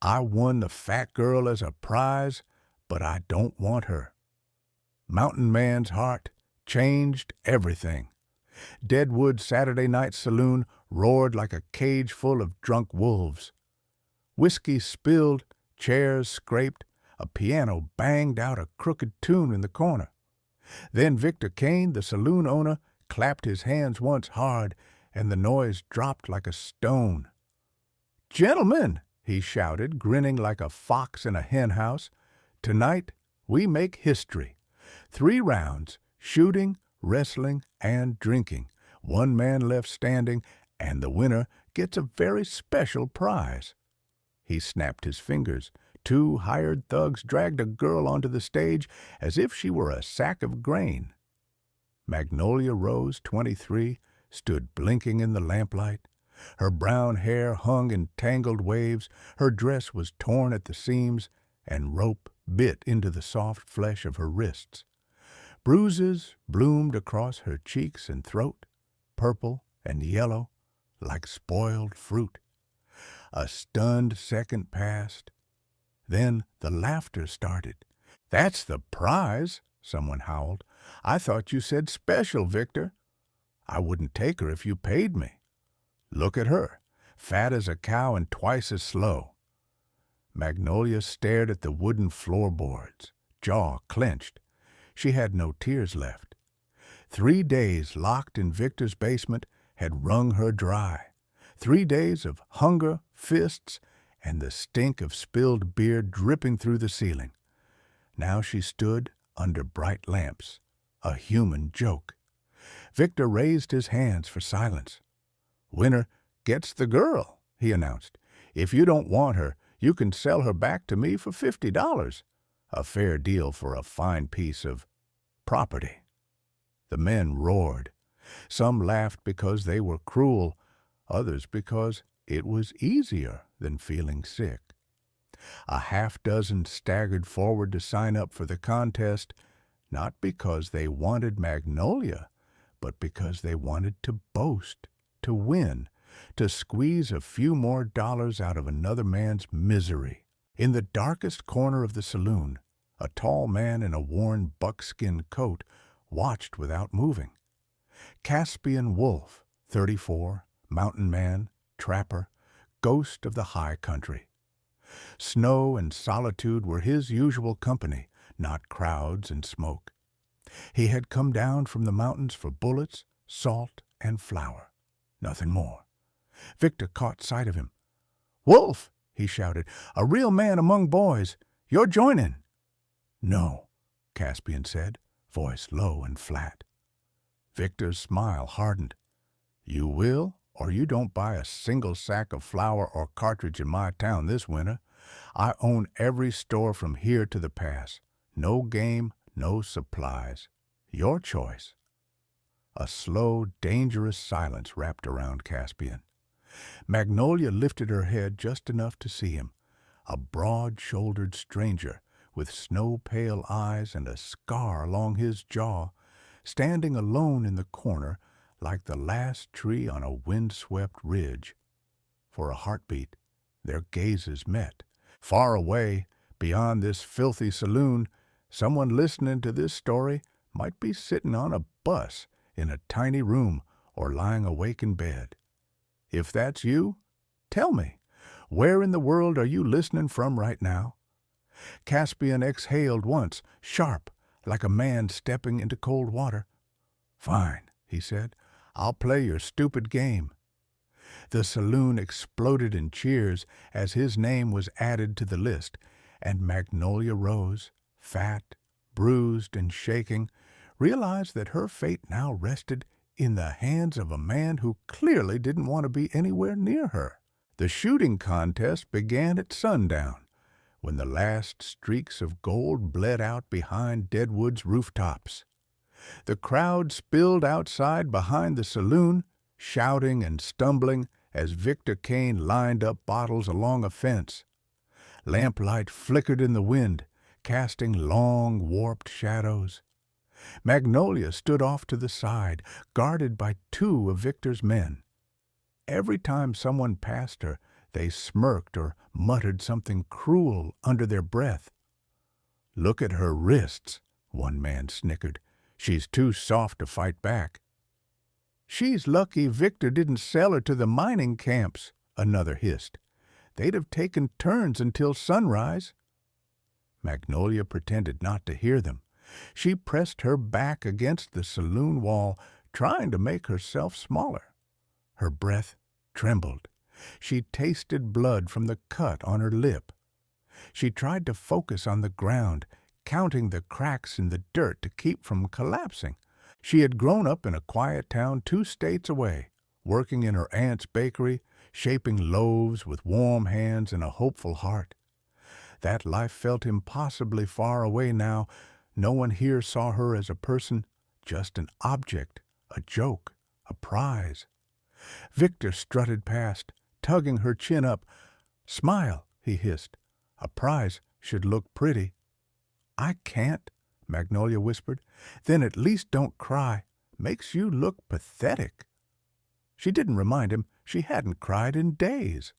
I won the fat girl as a prize, but I don't want her. Mountain Man's heart changed everything. Deadwood Saturday Night Saloon roared like a cage full of drunk wolves. Whiskey spilled, chairs scraped, a piano banged out a crooked tune in the corner. Then Victor Kane, the saloon owner, clapped his hands once hard, and the noise dropped like a stone. "Gentlemen," he shouted, grinning like a fox in a henhouse, "tonight we make history. 3 rounds, shooting, wrestling, and drinking. 1 man left standing, and the winner gets a very special prize." He snapped his fingers. 2 hired thugs dragged a girl onto the stage as if she were a sack of grain. Magnolia Rose, 23, stood blinking in the lamplight. Her brown hair hung in tangled waves, her dress was torn at the seams, and rope bit into the soft flesh of her wrists. Bruises bloomed across her cheeks and throat, purple and yellow, like spoiled fruit. A stunned second passed. Then the laughter started. "That's the prize," someone howled. "I thought you said special, Victor. I wouldn't take her if you paid me. Look at her, fat as a cow and twice as slow." Magnolia stared at the wooden floorboards, jaw clenched. She had no tears left. 3 days locked in Victor's basement had wrung her dry. 3 days of hunger, fists, and the stink of spilled beer dripping through the ceiling. Now she stood under bright lamps, a human joke. Victor raised his hands for silence. "Winner gets the girl," he announced. "If you don't want her, you can sell her back to me for $50. A fair deal for a fine piece of property." The men roared. Some laughed because they were cruel, others because it was easier than feeling sick. A half-dozen staggered forward to sign up for the contest, not because they wanted Magnolia, but because they wanted to boast, to win, to squeeze a few more dollars out of another man's misery. In the darkest corner of the saloon, a tall man in a worn buckskin coat watched without moving. Caspian Wolf, 34, mountain man, trapper, ghost of the high country. Snow and solitude were his usual company, not crowds and smoke. He had come down from the mountains for bullets, salt, and flour. Nothing more. Victor caught sight of him. "Wolf!" he shouted. "A real man among boys. You're joining." "No," Caspian said, voice low and flat. Victor's smile hardened. "You will, or you don't buy a single sack of flour or cartridge in my town this winter. I own every store from here to the pass. No game, no supplies. Your choice." A slow, dangerous silence wrapped around Caspian. Magnolia lifted her head just enough to see him, a broad-shouldered stranger with snow-pale eyes and a scar along his jaw, standing alone in the corner like the last tree on a wind-swept ridge. For a heartbeat, their gazes met. Far away, beyond this filthy saloon, someone listening to this story might be sitting on a bus in a tiny room or lying awake in bed. If that's you, tell me, where in the world are you listening from right now? Caspian exhaled once, sharp, like a man stepping into cold water. "Fine," he said. "I'll play your stupid game." The saloon exploded in cheers as his name was added to the list, and Magnolia Rose, fat, bruised, and shaking, realized that her fate now rested in the hands of a man who clearly didn't want to be anywhere near her. The shooting contest began at sundown, when the last streaks of gold bled out behind Deadwood's rooftops. The crowd spilled outside behind the saloon, shouting and stumbling as Victor Kane lined up bottles along a fence. Lamplight flickered in the wind, casting long, warped shadows. Magnolia stood off to the side, guarded by 2 of Victor's men. Every time someone passed her, They smirked or muttered something cruel under their breath. "Look at her wrists," one man snickered. "She's too soft to fight back." "She's lucky Victor didn't sell her to the mining camps," another hissed. "They'd have taken turns until sunrise." Magnolia pretended not to hear them. She pressed her back against the saloon wall, trying to make herself smaller. Her breath trembled. She tasted blood from the cut on her lip. She tried to focus on the ground, counting the cracks in the dirt to keep from collapsing. She had grown up in a quiet town 2 states away, working in her aunt's bakery, shaping loaves with warm hands and a hopeful heart. That life felt impossibly far away now. No one here saw her as a person, just an object, a joke, a prize. Victor strutted past, tugging her chin up. "Smile," he hissed. "A prize should look pretty." "I can't," Magnolia whispered. "Then at least don't cry. Makes you look pathetic." She didn't remind him she hadn't cried in days.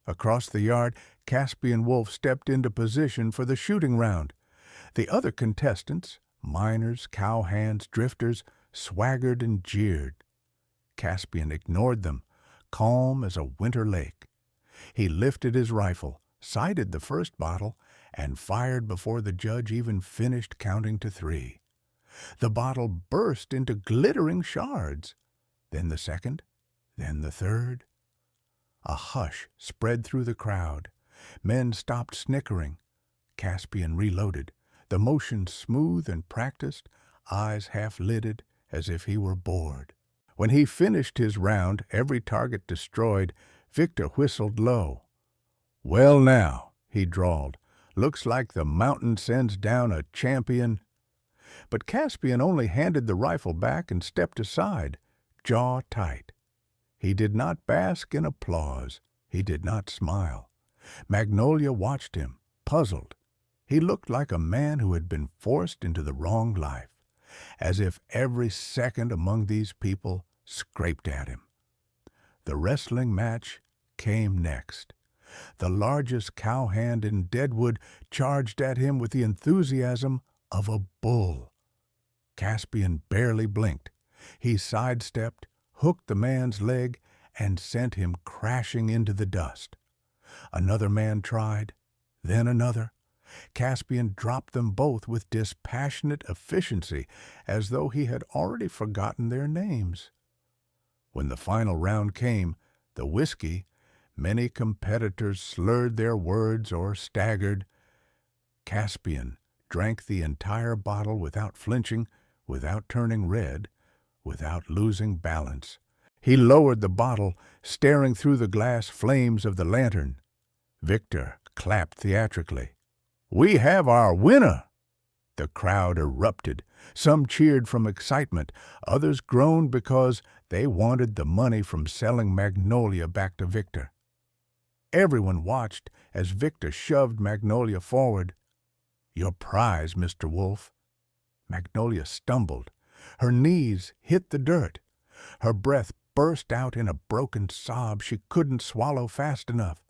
Across the yard, Caspian Wolf stepped into position for the shooting round. The other contestants, miners, cowhands, drifters, swaggered and jeered. Caspian ignored them, calm as a winter lake. He lifted his rifle, sighted the first bottle, and fired before the judge even finished counting to 3. The bottle burst into glittering shards. Then the second, then the third. A hush spread through the crowd. Men stopped snickering. Caspian reloaded, the motion smooth and practiced, eyes half-lidded as if he were bored. When he finished his round, every target destroyed, Victor whistled low. "Well now," he drawled, "looks like the mountain sends down a champion." But Caspian only handed the rifle back and stepped aside, jaw tight. He did not bask in applause. He did not smile. Magnolia watched him, puzzled. He looked like a man who had been forced into the wrong life, as if every second among these people scraped at him. The wrestling match came next. The largest cowhand in Deadwood charged at him with the enthusiasm of a bull. Caspian barely blinked. He sidestepped, hooked the man's leg, and sent him crashing into the dust. Another man tried, then another. Caspian dropped them both with dispassionate efficiency, as though he had already forgotten their names. When the final round came, the whiskey, many competitors slurred their words or staggered. Caspian drank the entire bottle without flinching, without turning red, without losing balance. He lowered the bottle, staring through the glass flames of the lantern. Victor clapped theatrically. "We have our winner!" The crowd erupted. Some cheered from excitement. Others groaned because they wanted the money from selling Magnolia back to Victor. Everyone watched as Victor shoved Magnolia forward. "Your prize, Mr. Wolf." Magnolia stumbled. Her knees hit the dirt. Her breath burst out in a broken sob she couldn't swallow fast enough.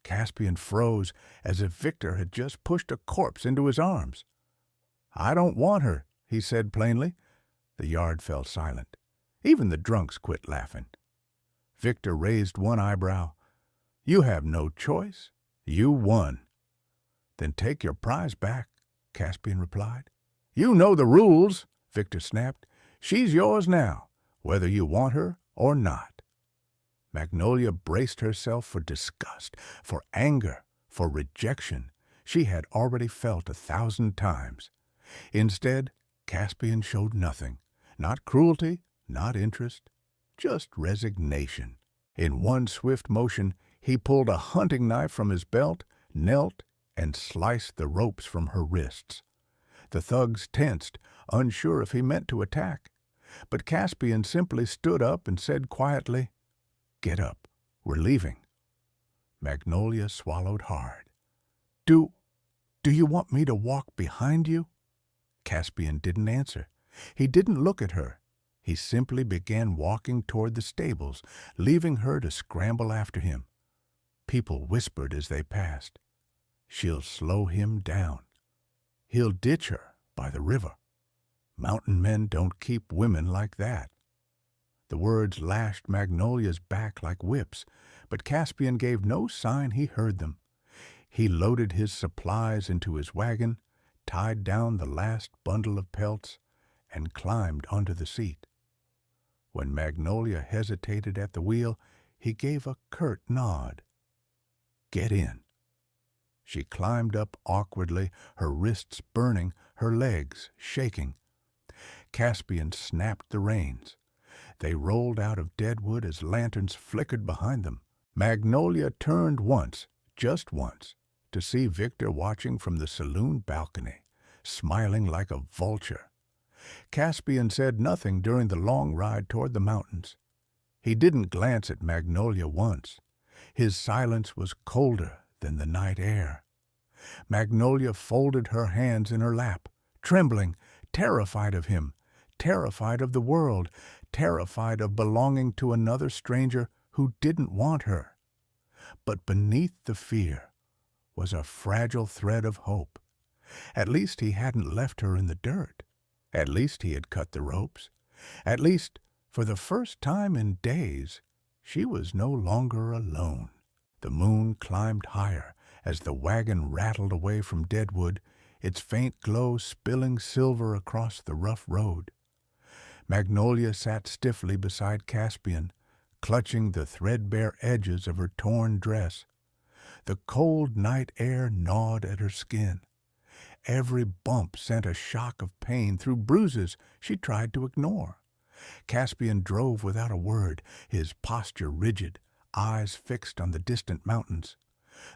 Caspian froze as if Victor had just pushed a corpse into his arms. "I don't want her," he said plainly. The yard fell silent. Even the drunks quit laughing. Victor raised one eyebrow. "You have no choice. You won." "Then take your prize back," Caspian replied. "You know the rules," Victor snapped. "She's yours now, whether you want her or not." Magnolia braced herself for disgust, for anger, for rejection she had already felt 1,000 times. Instead, Caspian showed nothing, not cruelty, not interest, just resignation. In one swift motion, he pulled a hunting knife from his belt, knelt, and sliced the ropes from her wrists. The thugs tensed, unsure if he meant to attack. But Caspian simply stood up and said quietly, "Get up. We're leaving." Magnolia swallowed hard. Do you want me to walk behind you?" Caspian didn't answer. He didn't look at her. He simply began walking toward the stables, leaving her to scramble after him. People whispered as they passed, "She'll slow him down. He'll ditch her by the river. Mountain men don't keep women like that." The words lashed Magnolia's back like whips, but Caspian gave no sign he heard them. He loaded his supplies into his wagon, tied down the last bundle of pelts, and climbed onto the seat. When Magnolia hesitated at the wheel, he gave a curt nod. "Get in." She climbed up awkwardly, her wrists burning, her legs shaking. Caspian snapped the reins. They rolled out of Deadwood as lanterns flickered behind them. Magnolia turned once, just once, to see Victor watching from the saloon balcony, smiling like a vulture. Caspian said nothing during the long ride toward the mountains. He didn't glance at Magnolia once. His silence was colder than the night air. Magnolia folded her hands in her lap, trembling, terrified of him, terrified of the world, terrified of belonging to another stranger who didn't want her. But beneath the fear was a fragile thread of hope. At least he hadn't left her in the dirt. At least he had cut the ropes. At least, for the first time in days, she was no longer alone. The moon climbed higher as the wagon rattled away from Deadwood, its faint glow spilling silver across the rough road. Magnolia sat stiffly beside Caspian, clutching the threadbare edges of her torn dress. The cold night air gnawed at her skin. Every bump sent a shock of pain through bruises she tried to ignore. Caspian drove without a word, his posture rigid, eyes fixed on the distant mountains.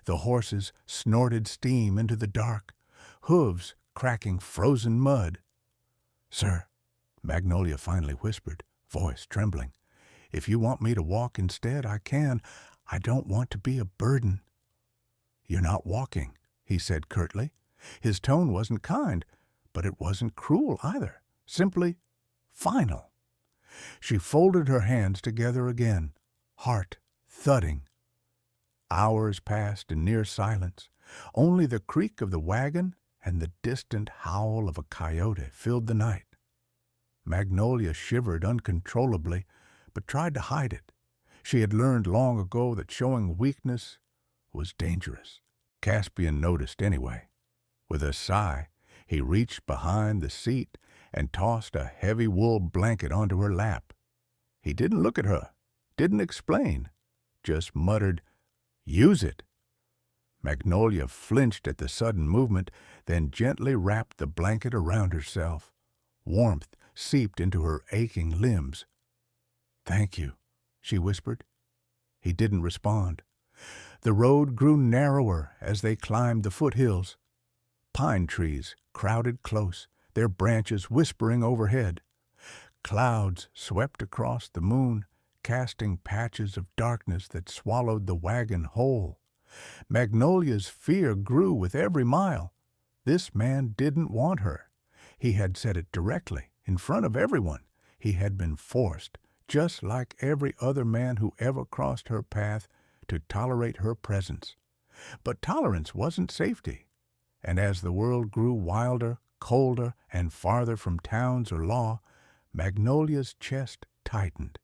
The horses snorted steam into the dark, hooves cracking frozen mud. "Sir," Magnolia finally whispered, voice trembling, "if you want me to walk instead, I can. I don't want to be a burden." "You're not walking," he said curtly. His tone wasn't kind, but it wasn't cruel either, simply final. She folded her hands together again, heart thudding. Hours passed in near silence. Only the creak of the wagon and the distant howl of a coyote filled the night. Magnolia shivered uncontrollably, but tried to hide it. She had learned long ago that showing weakness was dangerous. Caspian noticed anyway. With a sigh, he reached behind the seat and tossed a heavy wool blanket onto her lap. He didn't look at her, didn't explain, just muttered, "Use it." Magnolia flinched at the sudden movement, then gently wrapped the blanket around herself. Warmth seeped into her aching limbs. "Thank you," she whispered. He didn't respond. The road grew narrower as they climbed the foothills. Pine trees crowded close, their branches whispering overhead. Clouds swept across the moon, casting patches of darkness that swallowed the wagon whole. Magnolia's fear grew with every mile. This man didn't want her. He had said it directly, in front of everyone. He had been forced, just like every other man who ever crossed her path, to tolerate her presence. But tolerance wasn't safety. And as the world grew wilder, colder, and farther from towns or law, Magnolia's chest tightened.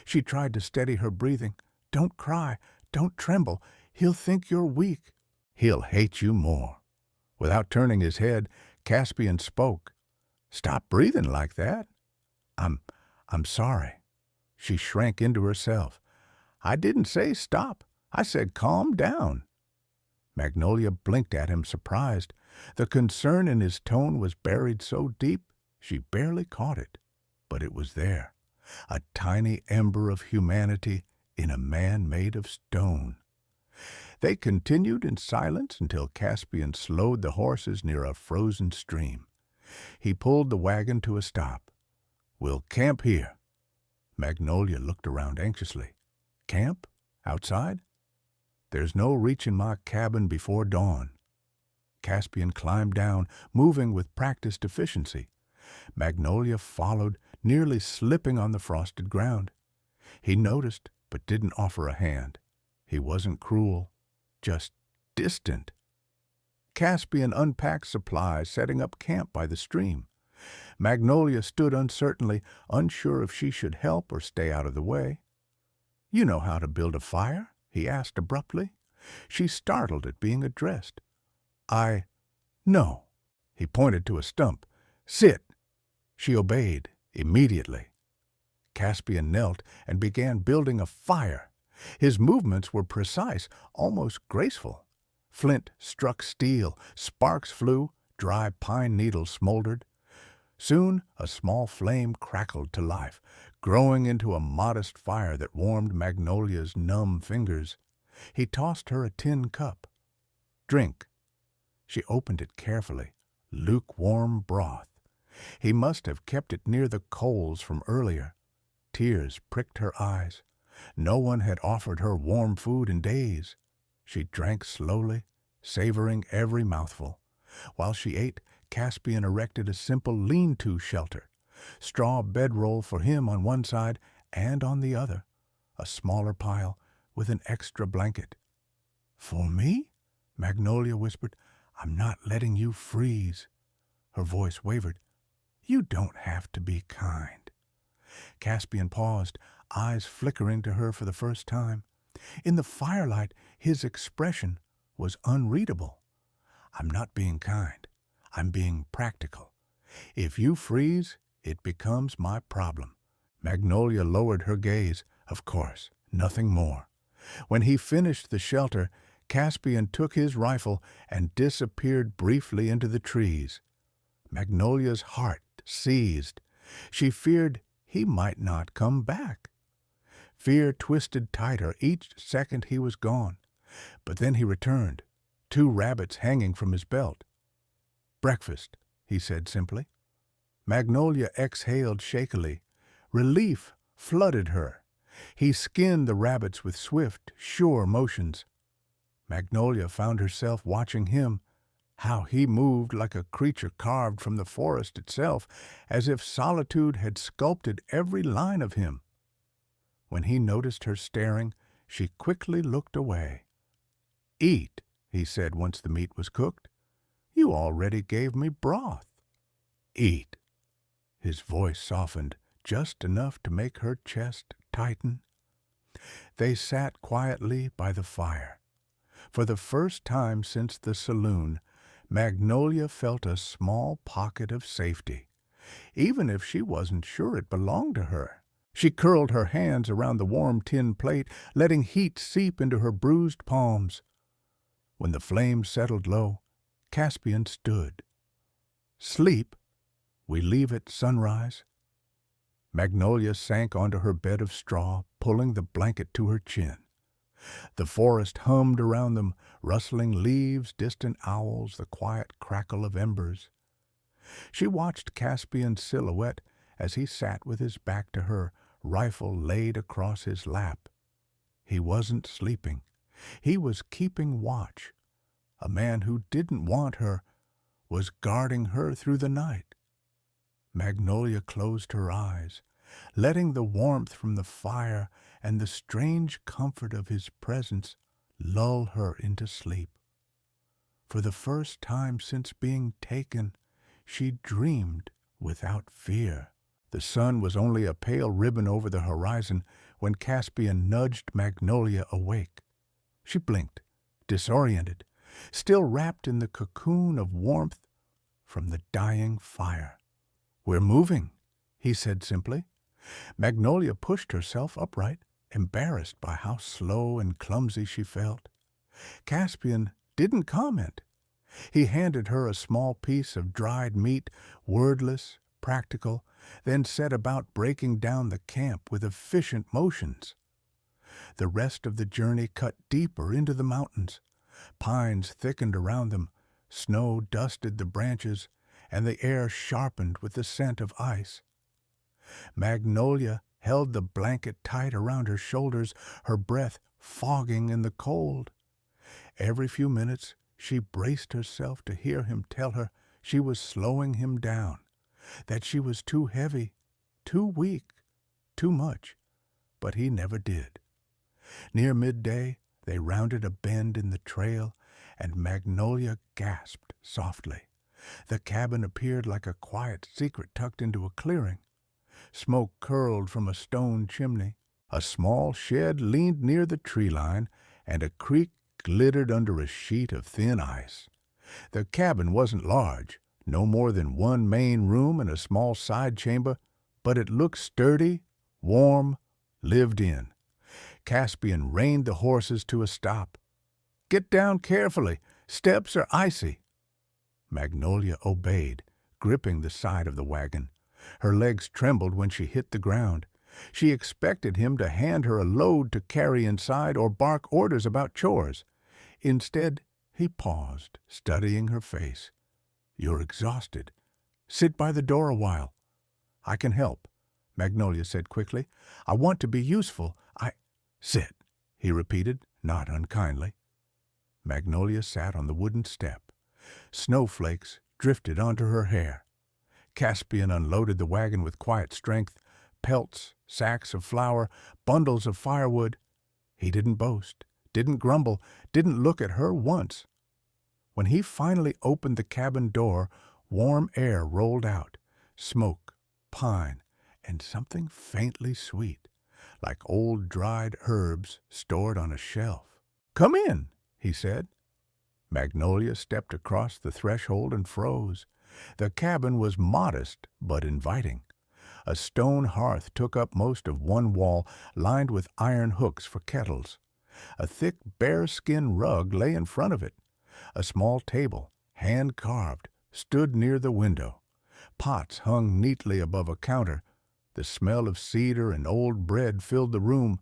She tried to steady her breathing. "Don't cry. Don't tremble. He'll think you're weak." "He'll hate you more." Without turning his head, Caspian spoke. "Stop breathing like that." I'm sorry." She shrank into herself. "I didn't say stop. I said calm down." Magnolia blinked at him, surprised. The concern in his tone was buried so deep she barely caught it. But it was there, a tiny ember of humanity in a man made of stone. They continued in silence until Caspian slowed the horses near a frozen stream. He pulled the wagon to a stop. "We'll camp here." Magnolia looked around anxiously. "Camp? Outside?" "There's no reaching my cabin before dawn." Caspian climbed down, moving with practiced efficiency. Magnolia followed, nearly slipping on the frosted ground. He noticed, but didn't offer a hand. He wasn't cruel, just distant. Caspian unpacked supplies, setting up camp by the stream. Magnolia stood uncertainly, unsure if she should help or stay out of the way. "You know how to build a fire?" he asked abruptly. She startled at being addressed. "No." He pointed to a stump. "Sit." She obeyed immediately. Caspian knelt and began building a fire. His movements were precise, almost graceful. Flint struck steel, sparks flew, dry pine needles smoldered. Soon a small flame crackled to life, growing into a modest fire that warmed Magnolia's numb fingers. He tossed her a tin cup. "Drink." She opened it carefully. Lukewarm broth. He must have kept it near the coals from earlier. Tears pricked her eyes. No one had offered her warm food in days. She drank slowly, savoring every mouthful. While she ate, Caspian erected a simple lean-to shelter. Straw bedroll for him on one side and on the other. A smaller pile with an extra blanket. "For me?" Magnolia whispered. "I'm not letting you freeze." Her voice wavered. "You don't have to be kind." Caspian paused, eyes flickering to her for the first time. In the firelight, his expression was unreadable. "I'm not being kind. I'm being practical. If you freeze, it becomes my problem." Magnolia lowered her gaze. Of course, nothing more. When he finished the shelter, Caspian took his rifle and disappeared briefly into the trees. Magnolia's heart seized. She feared he might not come back. Fear twisted tighter each second he was gone. But then he returned, 2 rabbits hanging from his belt. "Breakfast," he said simply. Magnolia exhaled shakily. Relief flooded her. He skinned the rabbits with swift, sure motions. Magnolia found herself watching him, how he moved like a creature carved from the forest itself, as if solitude had sculpted every line of him. When he noticed her staring, she quickly looked away. "Eat," he said once the meat was cooked. "You already gave me broth." "Eat." His voice softened just enough to make her chest tighten. They sat quietly by the fire. For the first time since the saloon, Magnolia felt a small pocket of safety, even if she wasn't sure it belonged to her. She curled her hands around the warm tin plate, letting heat seep into her bruised palms. When the flames settled low, Caspian stood. "Sleep? We leave at sunrise?" Magnolia sank onto her bed of straw, pulling the blanket to her chin. The forest hummed around them, rustling leaves, distant owls, the quiet crackle of embers. She watched Caspian's silhouette as he sat with his back to her, rifle laid across his lap. He wasn't sleeping. He was keeping watch. A man who didn't want her was guarding her through the night. Magnolia closed her eyes, letting the warmth from the fire and the strange comfort of his presence lull her into sleep. For the first time since being taken, she dreamed without fear. The sun was only a pale ribbon over the horizon when Caspian nudged Magnolia awake. She blinked, disoriented, still wrapped in the cocoon of warmth from the dying fire. "We're moving," he said simply. Magnolia pushed herself upright, embarrassed by how slow and clumsy she felt. Caspian didn't comment. He handed her a small piece of dried meat, wordless, practical, then set about breaking down the camp with efficient motions. The rest of the journey cut deeper into the mountains. Pines thickened around them, snow dusted the branches, and the air sharpened with the scent of ice. Magnolia held the blanket tight around her shoulders, her breath fogging in the cold. Every few minutes she braced herself to hear him tell her she was slowing him down, that she was too heavy, too weak, too much, but he never did. Near midday, They rounded a bend in the trail, and Magnolia gasped softly. The cabin appeared like a quiet secret tucked into a clearing. Smoke curled from a stone chimney. A small shed leaned near the tree line, and a creek glittered under a sheet of thin ice. The cabin wasn't large, no more than one main room and a small side chamber, but it looked sturdy, warm, lived in. Caspian reined the horses to a stop. "Get down carefully. Steps are icy." Magnolia obeyed, gripping the side of the wagon. Her legs trembled when she hit the ground. She expected him to hand her a load to carry inside or bark orders about chores. Instead, he paused, studying her face. "You're exhausted. Sit by the door a while." "I can help," Magnolia said quickly. "I want to be useful. Sit," he repeated, not unkindly. Magnolia sat on the wooden step. Snowflakes drifted onto her hair. Caspian unloaded the wagon with quiet strength, pelts, sacks of flour, bundles of firewood. He didn't boast, didn't grumble, didn't look at her once. When he finally opened the cabin door, warm air rolled out, smoke, pine, and something faintly sweet, like old dried herbs stored on a shelf. "Come in," he said. Magnolia stepped across the threshold and froze. The cabin was modest but inviting. A stone hearth took up most of one wall, lined with iron hooks for kettles. A thick bearskin rug lay in front of it. A small table, hand-carved, stood near the window. Pots hung neatly above a counter. The smell of cedar and old bread filled the room.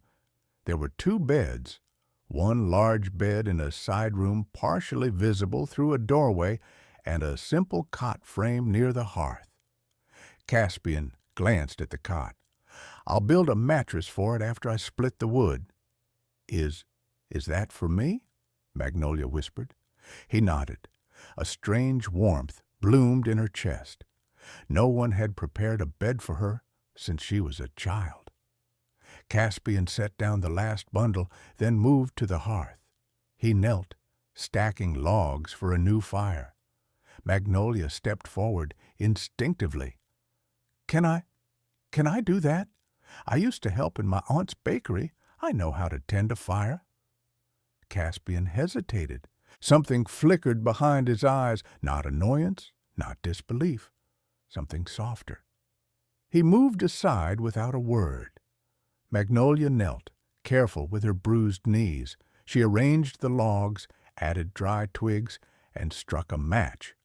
There were two beds, one large bed in a side room partially visible through a doorway, and a simple cot frame near the hearth. Caspian glanced at the cot. "I'll build a mattress for it after I split the wood." Is that for me?" Magnolia whispered. He nodded. A strange warmth bloomed in her chest. No one had prepared a bed for her since she was a child. Caspian set down the last bundle, then moved to the hearth. He knelt, stacking logs for a new fire. Magnolia stepped forward instinctively. Can I do that? I used to help in my aunt's bakery. I know how to tend a fire." Caspian hesitated. Something flickered behind his eyes, not annoyance, not disbelief, something softer. He moved aside without a word. Magnolia knelt, careful with her bruised knees. She arranged the logs, added dry twigs, and struck a match.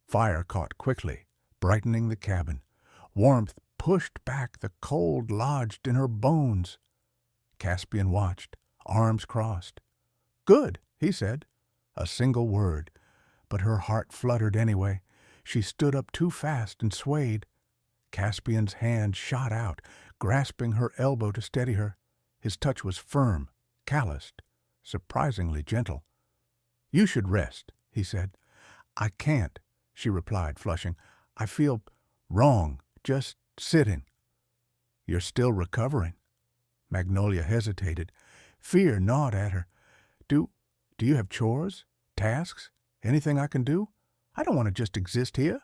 Fire caught quickly, brightening the cabin. Warmth pushed back the cold lodged in her bones. Caspian watched, arms crossed. "Good," he said. A single word, but her heart fluttered anyway. She stood up too fast and swayed. Caspian's hand shot out, grasping her elbow to steady her. His touch was firm, calloused, surprisingly gentle. "You should rest," he said. "I can't," she replied, flushing. "I feel wrong, just sitting." "You're still recovering." Magnolia hesitated. Fear gnawed at her. Do you have chores? Tasks? Anything I can do? I don't want to just exist here."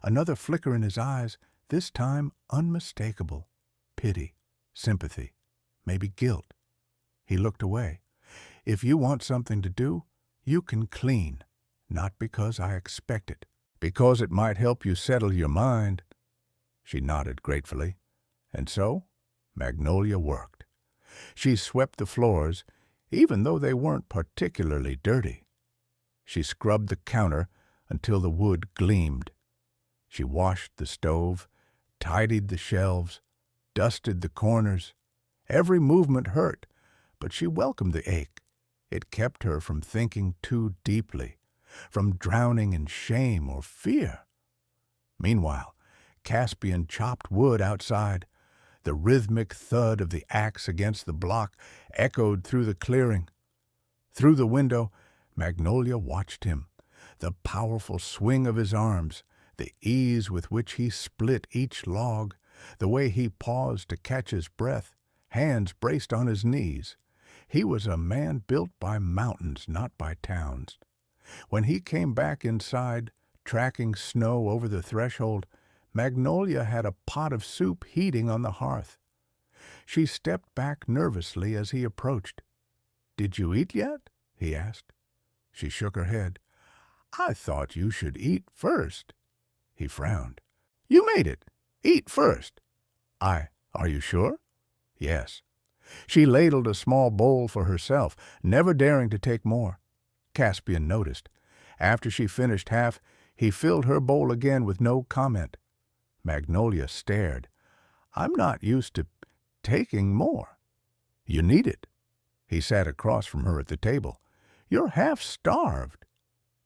Another flicker in his eyes, this time unmistakable. Pity, sympathy, maybe guilt. He looked away. "If you want something to do, you can clean. Not because I expect it. Because it might help you settle your mind." She nodded gratefully. And so, Magnolia worked. She swept the floors, even though they weren't particularly dirty. She scrubbed the counter until the wood gleamed. She washed the stove, tidied the shelves, dusted the corners. Every movement hurt, but she welcomed the ache. It kept her from thinking too deeply, from drowning in shame or fear. Meanwhile, Caspian chopped wood outside. The rhythmic thud of the axe against the block echoed through the clearing. Through the window, Magnolia watched him. The powerful swing of his arms, the ease with which he split each log, the way he paused to catch his breath, hands braced on his knees. He was a man built by mountains, not by towns. When he came back inside, tracking snow over the threshold, Magnolia had a pot of soup heating on the hearth. She stepped back nervously as he approached. "Did you eat yet?" he asked. She shook her head. "I thought you should eat first." He frowned. "You made it. Eat first." Are you sure?" "Yes." She ladled a small bowl for herself, never daring to take more. Caspian noticed. After she finished half, he filled her bowl again with no comment. Magnolia stared. "I'm not used to taking more." "You need it." He sat across from her at the table. "You're half-starved."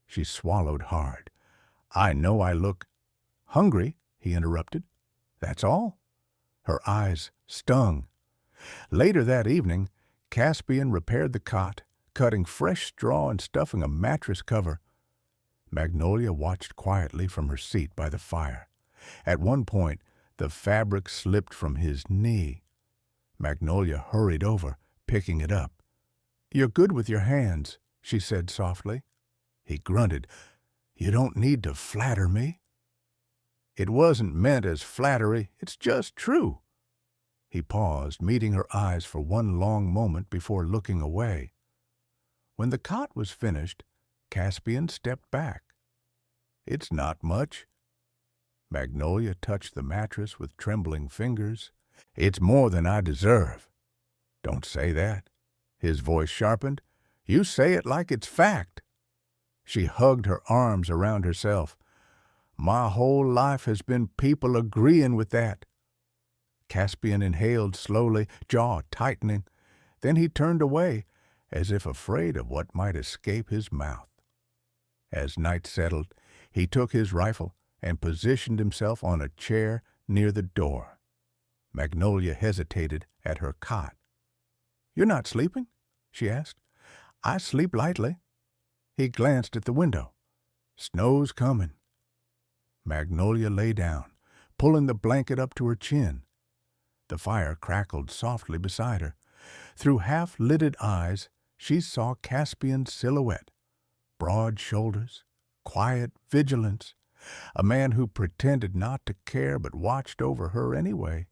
She swallowed hard. "I know I look hungry," he interrupted. "That's all." Her eyes stung. Later that evening, Caspian repaired the cot, cutting fresh straw and stuffing a mattress cover. Magnolia watched quietly from her seat by the fire. At one point, the fabric slipped from his knee. Magnolia hurried over, picking it up. "You're good with your hands," she said softly. He grunted. "You don't need to flatter me." "It wasn't meant as flattery. It's just true." He paused, meeting her eyes for one long moment before looking away. When the cot was finished, Caspian stepped back. "It's not much." Magnolia touched the mattress with trembling fingers. "It's more than I deserve." "Don't say that." His voice sharpened. "You say it like it's fact." She hugged her arms around herself. "My whole life has been people agreeing with that." Caspian inhaled slowly, jaw tightening. Then he turned away, as if afraid of what might escape his mouth. As night settled, he took his rifle and positioned himself on a chair near the door. Magnolia hesitated at her cot. "You're not sleeping?" she asked. "I sleep lightly." He glanced at the window. "Snow's coming." Magnolia lay down, pulling the blanket up to her chin. The fire crackled softly beside her. Through half-lidded eyes, she saw Caspian's silhouette. Broad shoulders, quiet vigilance, a man who pretended not to care but watched over her anyway.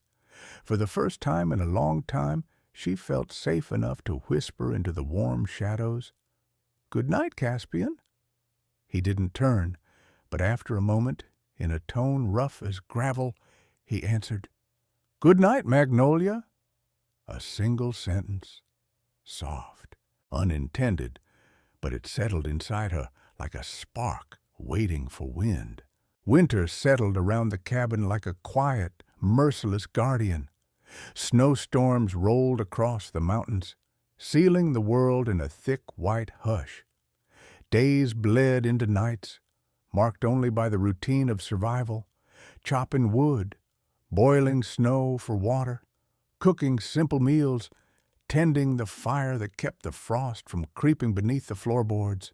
For the first time in a long time, she felt safe enough to whisper into the warm shadows, "Good night, Caspian." He didn't turn, but after a moment, in a tone rough as gravel, he answered, "Good night, Magnolia." A single sentence, soft, unintended, but it settled inside her like a spark waiting for wind. Winter settled around the cabin like a quiet, merciless guardian. Snowstorms rolled across the mountains, sealing the world in a thick white hush. Days bled into nights, marked only by the routine of survival, chopping wood, boiling snow for water, cooking simple meals, tending the fire that kept the frost from creeping beneath the floorboards.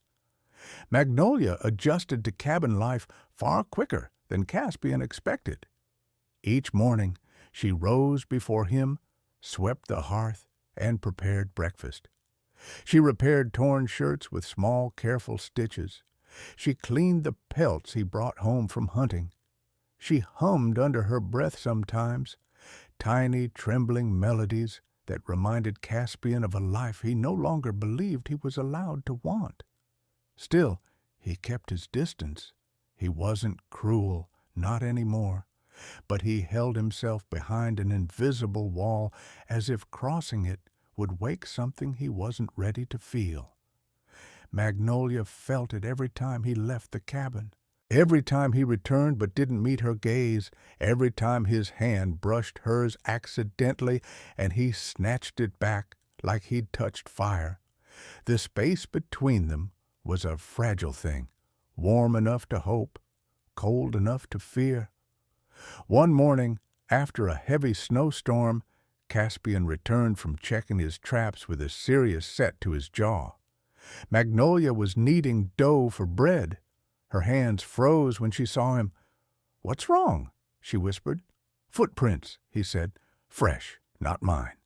Magnolia adjusted to cabin life far quicker than Caspian expected. Each morning, she rose before him, swept the hearth, and prepared breakfast. She repaired torn shirts with small, careful stitches. She cleaned the pelts he brought home from hunting. She hummed under her breath sometimes, tiny, trembling melodies that reminded Caspian of a life he no longer believed he was allowed to want. Still, he kept his distance. He wasn't cruel, not anymore, but he held himself behind an invisible wall as if crossing it would wake something he wasn't ready to feel. Magnolia felt it every time he left the cabin. Every time he returned but didn't meet her gaze, every time his hand brushed hers accidentally and he snatched it back like he'd touched fire. The space between them was a fragile thing, warm enough to hope, cold enough to fear. One morning, after a heavy snowstorm, Caspian returned from checking his traps with a serious set to his jaw. Magnolia was kneading dough for bread. Her hands froze when she saw him. "What's wrong?" she whispered. "Footprints," he said. "Fresh, not mine."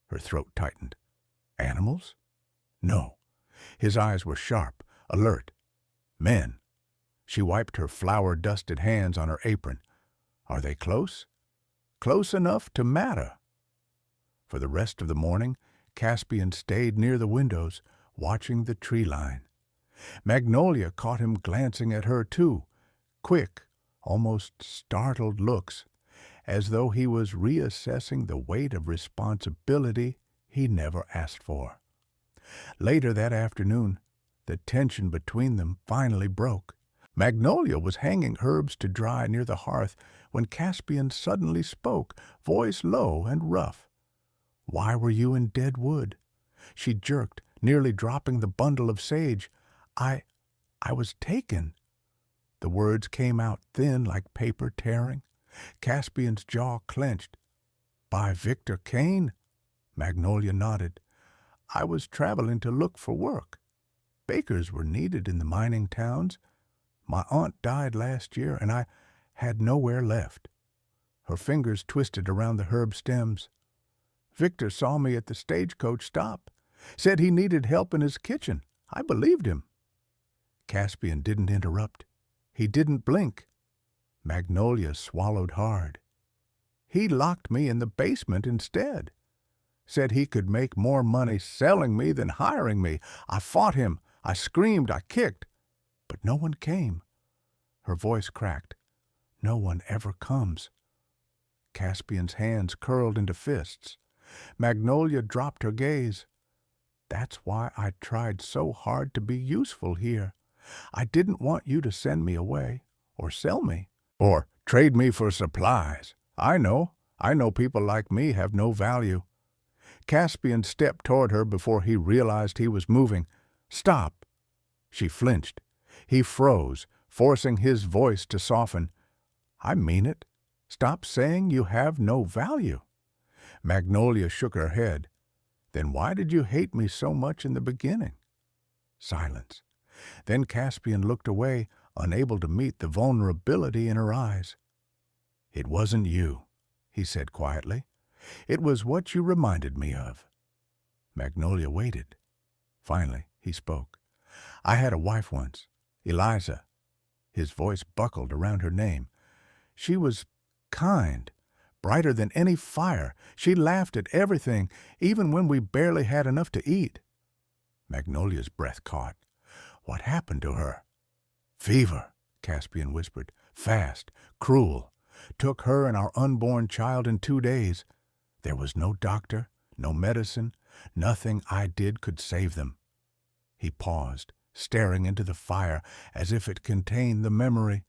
Her throat tightened. Animals? No. His eyes were sharp, alert. Men. She wiped her flour-dusted hands on her apron. Are they close? Close enough to matter. For the rest of the morning, Caspian stayed near the windows, watching the tree line. Magnolia caught him glancing at her too, quick, almost startled looks, as though he was reassessing the weight of responsibility he never asked for. Later that afternoon, the tension between them finally broke. Magnolia was hanging herbs to dry near the hearth when Caspian suddenly spoke, voice low and rough. "Why were you in Deadwood?" She jerked, nearly dropping the bundle of sage. I was taken." The words came out thin like paper tearing. Caspian's jaw clenched. "By Victor Kane?" Magnolia nodded. "I was traveling to look for work. Bakers were needed in the mining towns. My aunt died last year, and I had nowhere left." Her fingers twisted around the herb stems. "Victor saw me at the stagecoach stop. Said he needed help in his kitchen. I believed him." Caspian didn't interrupt. He didn't blink. Magnolia swallowed hard. "He locked me in the basement instead. Said he could make more money selling me than hiring me. I fought him. I screamed. I kicked. But no one came." Her voice cracked. "No one ever comes." Caspian's hands curled into fists. Magnolia dropped her gaze. "That's why I tried so hard to be useful here. I didn't want you to send me away, or sell me, or trade me for supplies. I know people like me have no value." Caspian stepped toward her before he realized he was moving. "Stop!" She flinched. He froze, forcing his voice to soften. "I mean it. Stop saying you have no value." Magnolia shook her head. "Then why did you hate me so much in the beginning?" Silence. Then Caspian looked away, unable to meet the vulnerability in her eyes. "It wasn't you," he said quietly. "It was what you reminded me of." Magnolia waited. Finally, he spoke. "I had a wife once, Eliza." His voice buckled around her name. "She was kind, brighter than any fire. She laughed at everything, even when we barely had enough to eat." Magnolia's breath caught. "What happened to her?" "Fever," Caspian whispered. "Fast, cruel. Took her and our unborn child in 2 days. There was no doctor, no medicine. Nothing I did could save them." He paused, staring into the fire as if it contained the memory.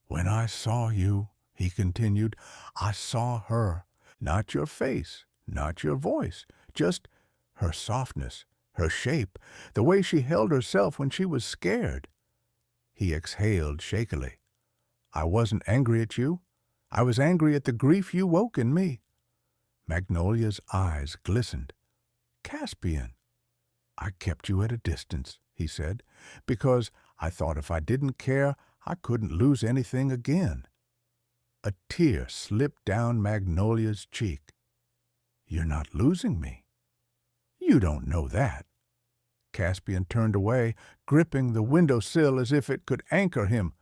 "When I saw you," he continued, "I saw her. Not your face, not your voice, just her softness, her shape, the way she held herself when she was scared." He exhaled shakily. "I wasn't angry at you. I was angry at the grief you woke in me." Magnolia's eyes glistened. "Caspian." "I kept you at a distance," he said, "because I thought if I didn't care, I couldn't lose anything again." A tear slipped down Magnolia's cheek. "You're not losing me." "You don't know that." Caspian turned away, gripping the windowsill as if it could anchor him.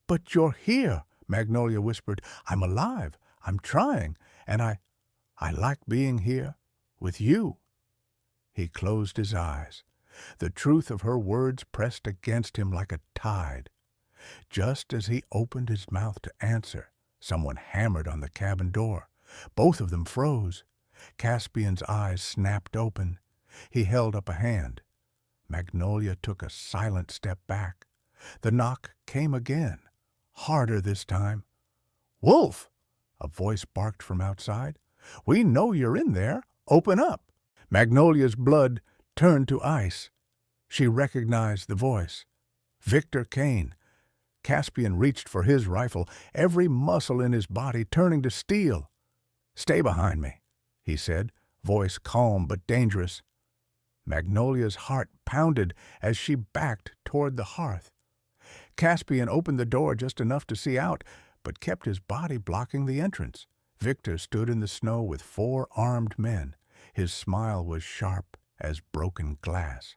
"But you're here," Magnolia whispered. "I'm alive. I'm trying. And I like being here with you." He closed his eyes. The truth of her words pressed against him like a tide. Just as he opened his mouth to answer, someone hammered on the cabin door. Both of them froze. Caspian's eyes snapped open. He held up a hand. Magnolia took a silent step back. The knock came again, harder this time. "Wolf!" a voice barked from outside. "We know you're in there. Open up." Magnolia's blood turned to ice. She recognized the voice. Victor Kane. Caspian reached for his rifle, every muscle in his body turning to steel. "Stay behind me," he said, voice calm but dangerous. Magnolia's heart pounded as she backed toward the hearth. Caspian opened the door just enough to see out, but kept his body blocking the entrance. Victor stood in the snow with 4 armed men. His smile was sharp as broken glass.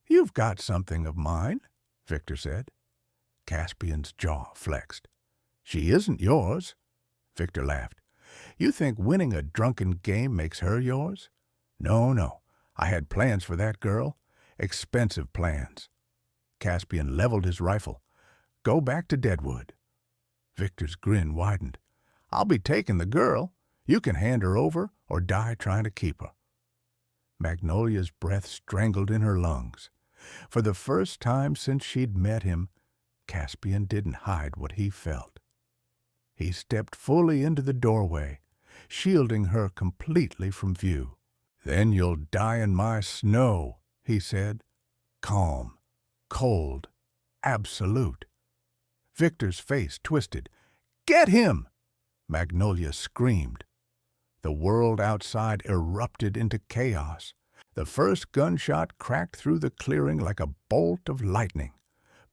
"You've got something of mine," Victor said. Caspian's jaw flexed. "She isn't yours," Victor laughed. "You think winning a drunken game makes her yours? No, no. I had plans for that girl. Expensive plans." Caspian leveled his rifle. "Go back to Deadwood." Victor's grin widened. "I'll be taking the girl. You can hand her over or die trying to keep her." Magnolia's breath strangled in her lungs. For the first time since she'd met him, Caspian didn't hide what he felt. He stepped fully into the doorway, shielding her completely from view. "Then you'll die in my snow," he said. Calm, cold, absolute. Victor's face twisted. "Get him!" Magnolia screamed. The world outside erupted into chaos. The first gunshot cracked through the clearing like a bolt of lightning.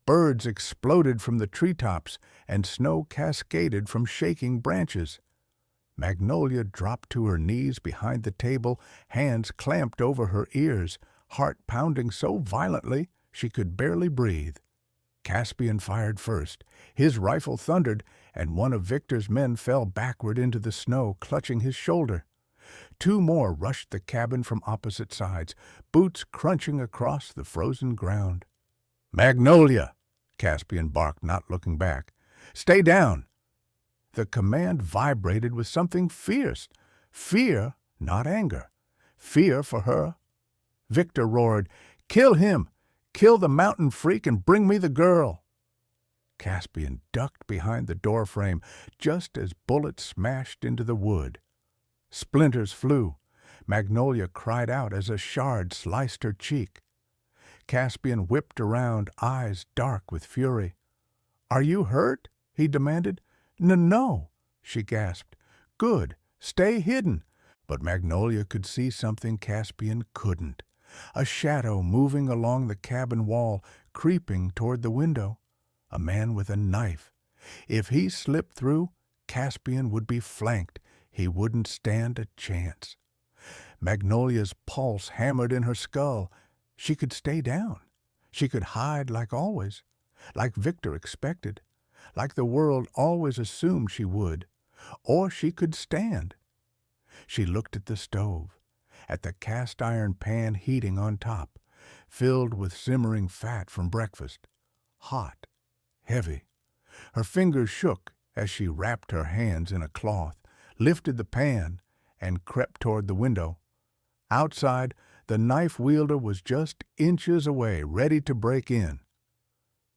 Birds exploded from the treetops, and snow cascaded from shaking branches. Magnolia dropped to her knees behind the table, hands clamped over her ears, heart pounding so violently she could barely breathe. Caspian fired first. His rifle thundered, and one of Victor's men fell backward into the snow, clutching his shoulder. Two more rushed the cabin from opposite sides, boots crunching across the frozen ground. "Magnolia!" Caspian barked, not looking back. "Stay down!" The command vibrated with something fierce. Fear, not anger. Fear for her. Victor roared, "Kill him! Kill the mountain freak and bring me the girl!" Caspian ducked behind the doorframe just as bullets smashed into the wood. Splinters flew. Magnolia cried out as a shard sliced her cheek. Caspian whipped around, eyes dark with fury. "Are you hurt?" he demanded. "No," she gasped. "Good. Stay hidden." But Magnolia could see something Caspian couldn't. A shadow moving along the cabin wall, creeping toward the window. A man with a knife. If he slipped through, Caspian would be flanked. He wouldn't stand a chance. Magnolia's pulse hammered in her skull. She could stay down. She could hide like always, like Victor expected, like the world always assumed she would. Or she could stand. She looked at the stove, at the cast-iron pan heating on top, filled with simmering fat from breakfast. Hot, heavy. Her fingers shook as she wrapped her hands in a cloth, lifted the pan, and crept toward the window. Outside, the knife wielder was just inches away, ready to break in.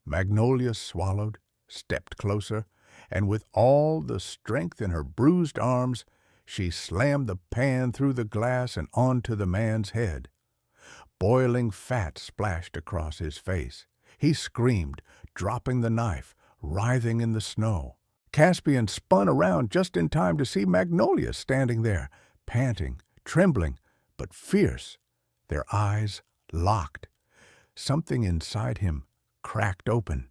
Magnolia swallowed, stepped closer, and with all the strength in her bruised arms, she slammed the pan through the glass and onto the man's head. Boiling fat splashed across his face. He screamed, dropping the knife, writhing in the snow. Caspian spun around just in time to see Magnolia standing there, panting, trembling, but fierce, their eyes locked. Something inside him cracked open.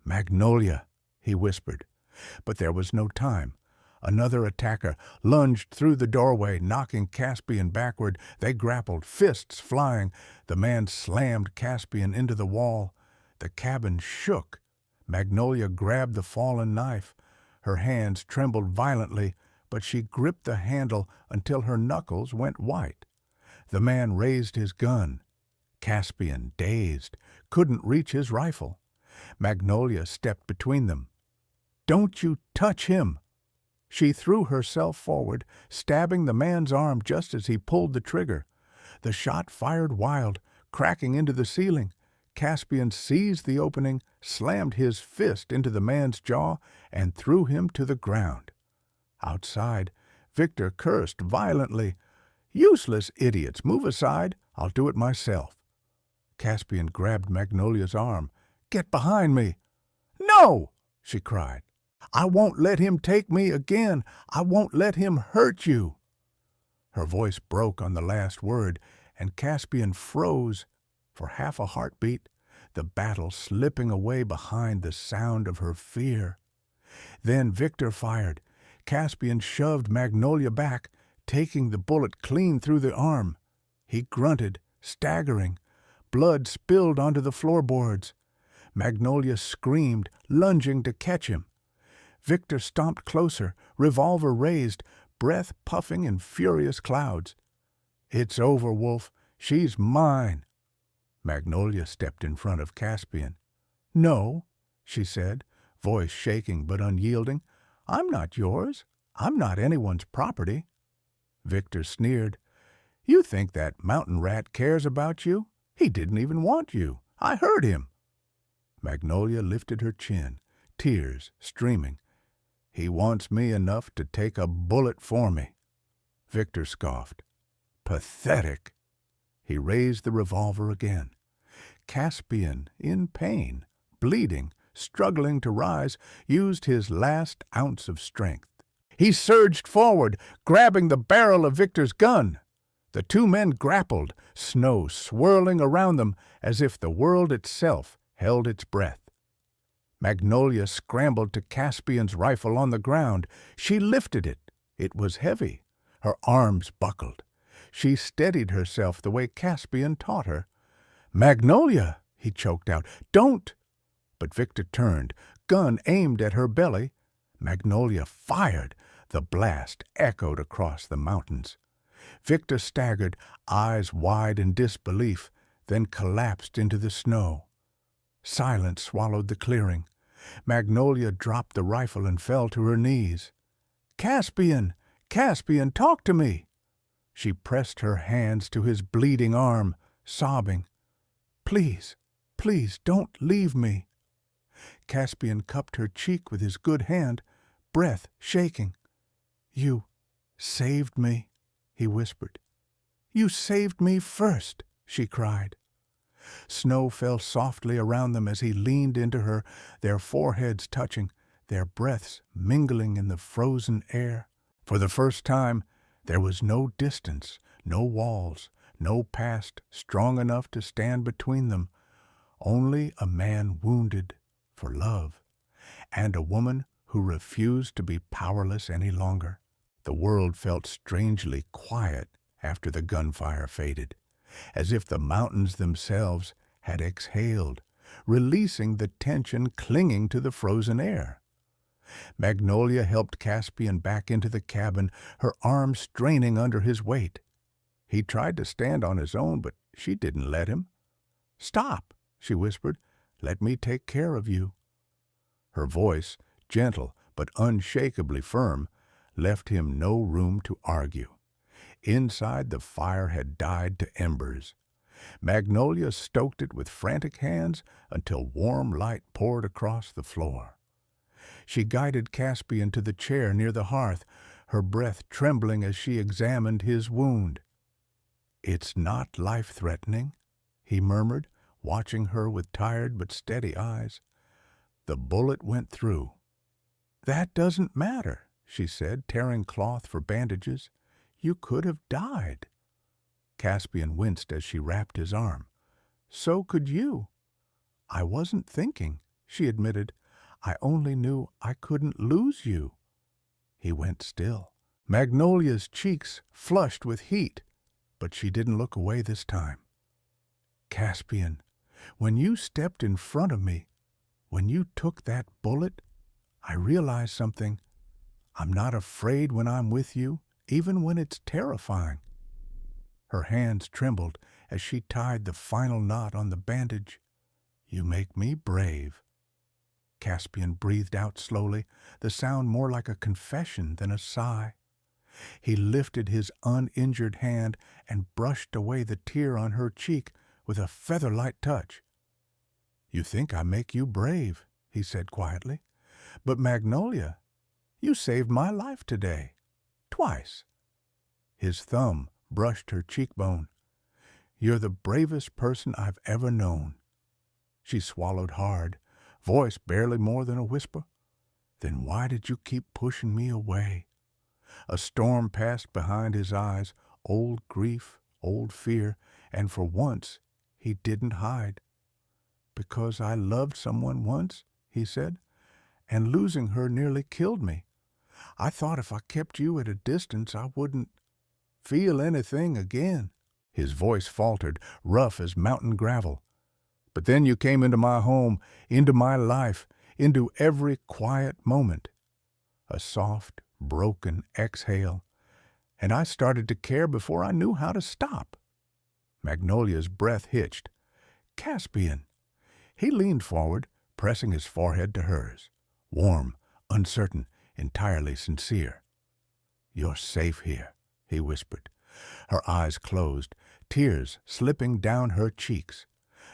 "Magnolia," he whispered. But there was no time. Another attacker lunged through the doorway, knocking Caspian backward. They grappled, fists flying. The man slammed Caspian into the wall. The cabin shook. Magnolia grabbed the fallen knife. Her hands trembled violently, but she gripped the handle until her knuckles went white. The man raised his gun. Caspian, dazed, couldn't reach his rifle. Magnolia stepped between them. "Don't you touch him!" She threw herself forward, stabbing the man's arm just as he pulled the trigger. The shot fired wild, cracking into the ceiling. Caspian seized the opening, slammed his fist into the man's jaw, and threw him to the ground. Outside, Victor cursed violently. "Useless idiots! Move aside! I'll do it myself." Caspian grabbed Magnolia's arm. "Get behind me!" "No!" she cried. "I won't let him take me again. I won't let him hurt you." Her voice broke on the last word, and Caspian froze for half a heartbeat, the battle slipping away behind the sound of her fear. Then Victor fired. Caspian shoved Magnolia back, taking the bullet clean through the arm. He grunted, staggering. Blood spilled onto the floorboards. Magnolia screamed, lunging to catch him. Victor stomped closer, revolver raised, breath puffing in furious clouds. "It's over, Wolf. She's mine." Magnolia stepped in front of Caspian. "No," she said, voice shaking but unyielding. "I'm not yours. I'm not anyone's property." Victor sneered. "You think that mountain rat cares about you? He didn't even want you. I heard him." Magnolia lifted her chin, tears streaming. "He wants me enough to take a bullet for me." Victor scoffed. "Pathetic." He raised the revolver again. Caspian, in pain, bleeding, struggling to rise, used his last ounce of strength. He surged forward, grabbing the barrel of Victor's gun. The two men grappled, snow swirling around them as if the world itself held its breath. Magnolia scrambled to Caspian's rifle on the ground. She lifted it. It was heavy. Her arms buckled. She steadied herself the way Caspian taught her. "Magnolia!" he choked out. "Don't!" But Victor turned, gun aimed at her belly. Magnolia fired. The blast echoed across the mountains. Victor staggered, eyes wide in disbelief, then collapsed into the snow. Silence swallowed the clearing. Magnolia dropped the rifle and fell to her knees. "Caspian! Caspian, talk to me!" She pressed her hands to his bleeding arm, sobbing. "Please, please, don't leave me." Caspian cupped her cheek with his good hand, breath shaking. "You saved me," he whispered. "You saved me first," she cried. Snow fell softly around them as he leaned into her, their foreheads touching, their breaths mingling in the frozen air. For the first time, there was no distance, no walls, no past strong enough to stand between them, only a man wounded for love, and a woman who refused to be powerless any longer. The world felt strangely quiet after the gunfire faded, as if the mountains themselves had exhaled, releasing the tension clinging to the frozen air. Magnolia helped Caspian back into the cabin, her arms straining under his weight. He tried to stand on his own, but she didn't let him. "Stop," she whispered. "Let me take care of you." Her voice, gentle but unshakably firm, left him no room to argue. Inside, the fire had died to embers. Magnolia stoked it with frantic hands until warm light poured across the floor. She guided Caspian to the chair near the hearth, her breath trembling as she examined his wound. "It's not life-threatening," he murmured, watching her with tired but steady eyes. "The bullet went through." "That doesn't matter," she said, tearing cloth for bandages. "You could have died." Caspian winced as she wrapped his arm. "So could you." "I wasn't thinking," she admitted. "I only knew I couldn't lose you." He went still. Magnolia's cheeks flushed with heat, but she didn't look away this time. "Caspian, when you stepped in front of me, when you took that bullet, I realized something. I'm not afraid when I'm with you, even when it's terrifying." Her hands trembled as she tied the final knot on the bandage. "You make me brave." Caspian breathed out slowly, the sound more like a confession than a sigh. He lifted his uninjured hand and brushed away the tear on her cheek with a feather-light touch. "You think I make you brave," he said quietly. "But Magnolia, you saved my life today. Twice." His thumb brushed her cheekbone. "You're the bravest person I've ever known." She swallowed hard, voice barely more than a whisper. "Then why did you keep pushing me away?" A storm passed behind his eyes, old grief, old fear, and for once he didn't hide. "Because I loved someone once," he said, "and losing her nearly killed me. I thought if I kept you at a distance I wouldn't—" feel anything again." His voice faltered, rough as mountain gravel. "But then you came into my home, into my life, into every quiet moment." A soft, broken exhale, and I started to care before I knew how to stop. Magnolia's breath hitched. "Caspian." He leaned forward, pressing his forehead to hers. Warm, uncertain, entirely sincere. "You're safe here," he whispered. Her eyes closed, tears slipping down her cheeks.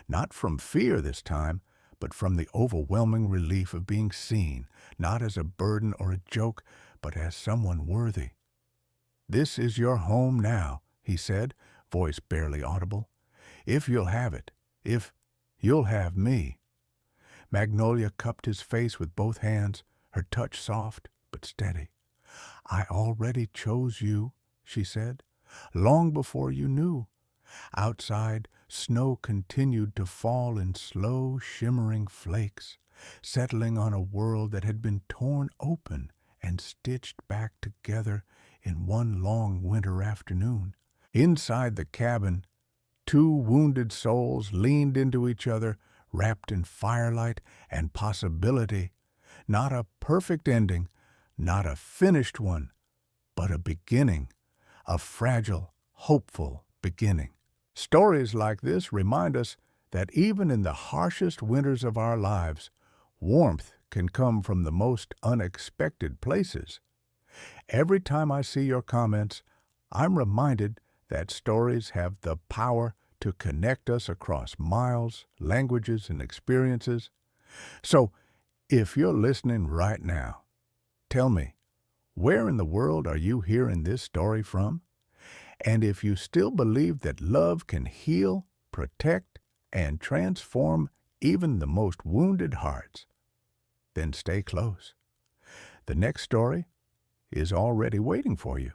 Not from fear this time, but from the overwhelming relief of being seen, not as a burden or a joke, but as someone worthy. "This is your home now," he said, voice barely audible. "If you'll have it, if you'll have me." Magnolia cupped his face with both hands, her touch soft but steady. "I already chose you," she said, "long before you knew." Outside, snow continued to fall in slow, shimmering flakes, settling on a world that had been torn open and stitched back together in one long winter afternoon. Inside the cabin, two wounded souls leaned into each other, wrapped in firelight and possibility. Not a perfect ending, not a finished one, but a beginning, a fragile, hopeful beginning. Stories like this remind us that even in the harshest winters of our lives, warmth can come from the most unexpected places. Every time I see your comments, I'm reminded that stories have the power to connect us across miles, languages, and experiences. So, if you're listening right now, tell me, where in the world are you hearing this story from? And if you still believe that love can heal, protect, and transform even the most wounded hearts, then stay close. The next story is already waiting for you.